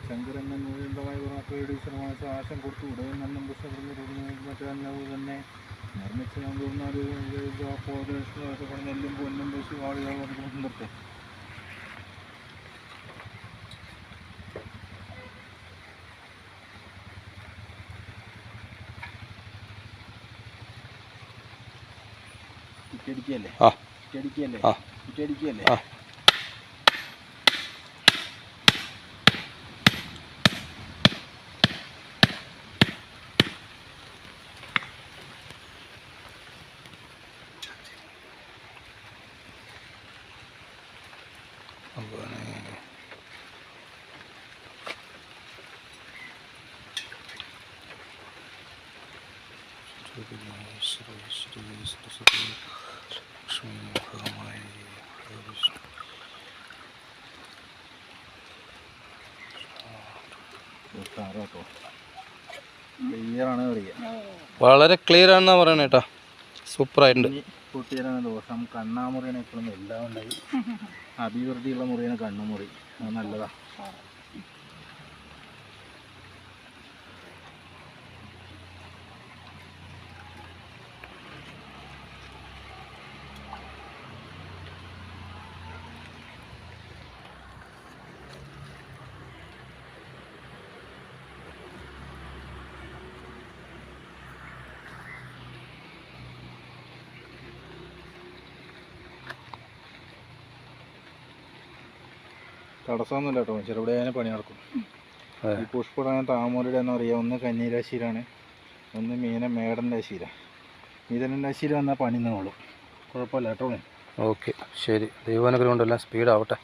ശങ്കരൻ ശതമാനം ആശം കൊടുത്തു ഉടൻ നന്ദം മറ്റേ തന്നെ നിർമ്മിച്ച് ഒരു നെല്ലും പൊന്നും പശു ആളുകൾ നിർത്തേ കുറ്റിയടിക്കല്ലേ കുറ്റിയടിക്കല്ലേ കുറ്റിയടിക്കല്ലേ വളരെ ക്ലിയർ ആണെന്നാ പറയണ കേട്ടാ. സൂപ്പർ ആയിട്ടുണ്ട്. കുട്ടിയാണ് ദോഷം കണ്ണാമുറിയാണ് എപ്പോഴും എല്ലാം ഉണ്ടായി അഭിവൃദ്ധിയുള്ള മുറിയാണ് കണ്ണുമുറി. അത് നല്ലതാ. തടസ്സമൊന്നുമില്ല കേട്ടോ. ചെറുപടിയായ പണി നടക്കും. ഈ പുഷ്പടം താമരയുടെ എന്ന് പറയുക, ഒന്ന് കന്നീരാശിയിലാണ്, ഒന്ന് മേടൻ്റെ അശീര. മിഥുനൻ്റെ അശീര വന്നാൽ പണി നിന്നോളും. കുഴപ്പമില്ല കേട്ടോ. ഓക്കെ ശരി. ദൈവാനുഗ്രഹം കൊണ്ടെല്ലാം സ്പീഡാവട്ടെ.